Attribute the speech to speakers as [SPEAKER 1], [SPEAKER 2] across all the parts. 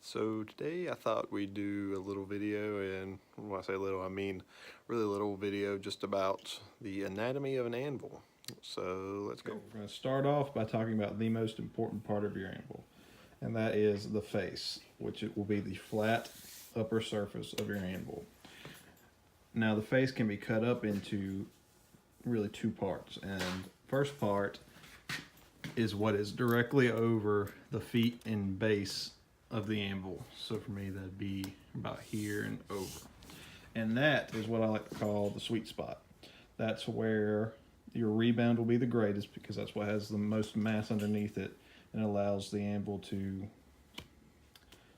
[SPEAKER 1] So today I thought we'd do a little video, and when I say little, I mean really little video just about the anatomy of an anvil. So let's go.
[SPEAKER 2] We're going to start off by talking about the most important part of your anvil, and that is the face, which it will be the flat upper surface of your anvil. Now the face can be cut up into really two parts, and first part is what is directly over the feet and base of the anvil. So for me that'd be about here and over. And that is what I like to call the sweet spot. That's where your rebound will be the greatest because that's what has the most mass underneath it and allows the anvil to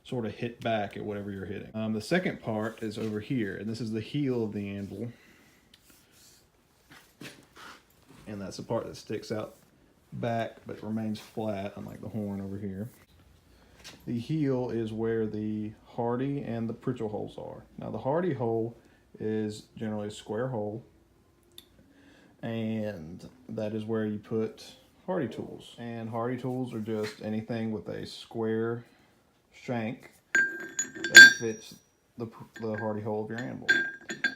[SPEAKER 2] sort of hit back at whatever you're hitting. The second part is over here, and this is the heel of the anvil. And that's the part that sticks out back but remains flat, unlike the horn over here. The heel is where the hardy and the pritchel holes are. Now the hardy hole is generally a square hole, and that is where you put hardy tools. And hardy tools are just anything with a square shank that fits the hardy hole of your anvil.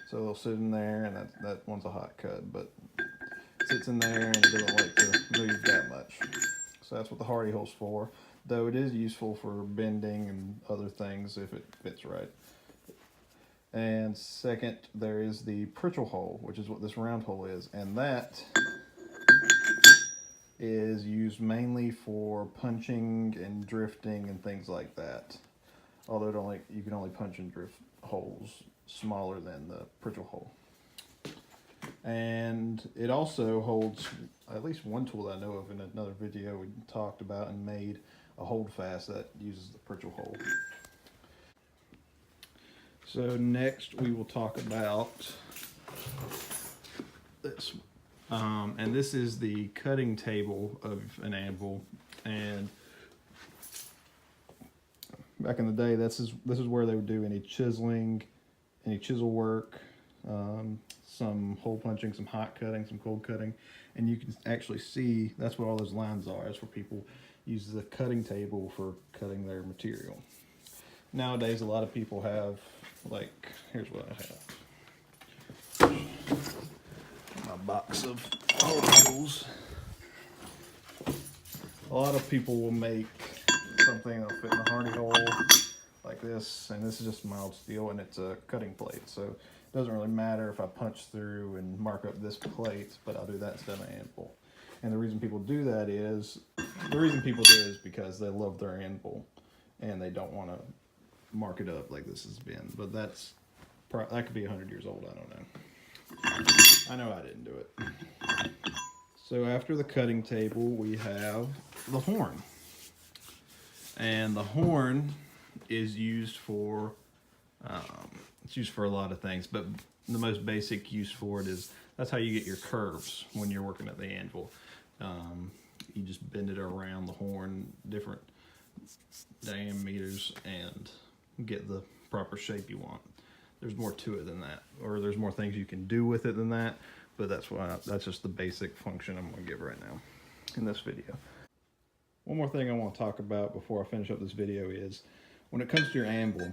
[SPEAKER 2] So they'll sit in there, and that one's a hot cut, but it sits in there and it doesn't like to move that much. So that's what the hardy hole's for, though it is useful for bending and other things if it fits right. And second, there is the pritchel hole, which is what this round hole is, and that is used mainly for punching and drifting and things like that. Although you can only punch and drift holes smaller than the pritchel hole. And it also holds at least one tool that I know of in another video we talked about and made a holdfast that uses the pritchel hole. So next we will talk about this. And this is the cutting table of an anvil. And back in the day, this is where they would do any chiseling, any chisel work, some hole punching, some hot cutting, some cold cutting. And you can actually see that's what all those lines are. That's where people use the cutting table for cutting their material. Nowadays, a lot of people have, like, here's what I have. My box of hole tools. A lot of people will make something that'll fit in a hardy hole like this, and this is just mild steel, and it's a cutting plate, so it doesn't really matter if I punch through and mark up this plate, but I'll do that instead of an anvil. And the reason people do it is because they love their anvil and they don't want to mark it up like this has been. But that could be 100 years old, I don't know. I know I didn't do it. So after the cutting table, we have the horn. And the horn is used for a lot of things, but the most basic use for it is that's how you get your curves when you're working at the anvil. You just bend it around the horn, different diameters, and get the proper shape you want. There's more to it than that, or there's more things you can do with it than that, but that's just the basic function I'm going to give right now in this video. One more thing I want to talk about before I finish up this video is when it comes to your anvil,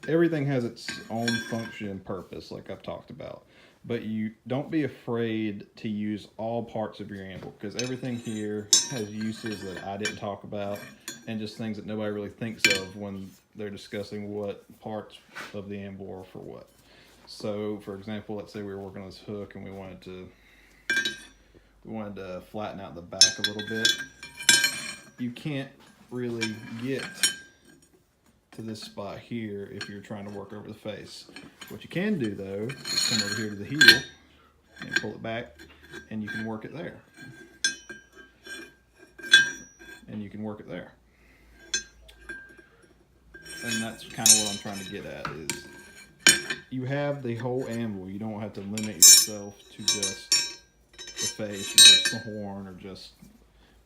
[SPEAKER 2] everything has its own function and purpose, like I've talked about. But you don't be afraid to use all parts of your anvil, because everything here has uses that I didn't talk about and just things that nobody really thinks of when they're discussing what parts of the anvil are for what. So, for example, let's say we were working on this hook and we wanted to flatten out the back a little bit. You can't really get to this spot here if you're trying to work over the face. What you can do though is come over here to the heel and pull it back, and you can work it there. And you can work it there. And that's kind of what I'm trying to get at is you have the whole anvil. You don't have to limit yourself to just the face or just the horn or just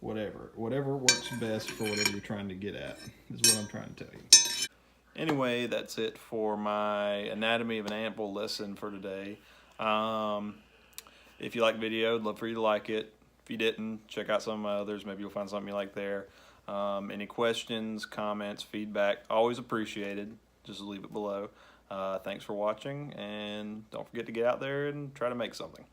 [SPEAKER 2] whatever. Whatever works best for whatever you're trying to get at is what I'm trying to tell you.
[SPEAKER 1] Anyway, that's it for my anatomy of an anvil lesson for today. If you like the video, I'd love for you to like it. If you didn't, check out some others. Maybe you'll find something you like there. Any questions, comments, feedback, always appreciated. Just leave it below. Thanks for watching, and don't forget to get out there and try to make something.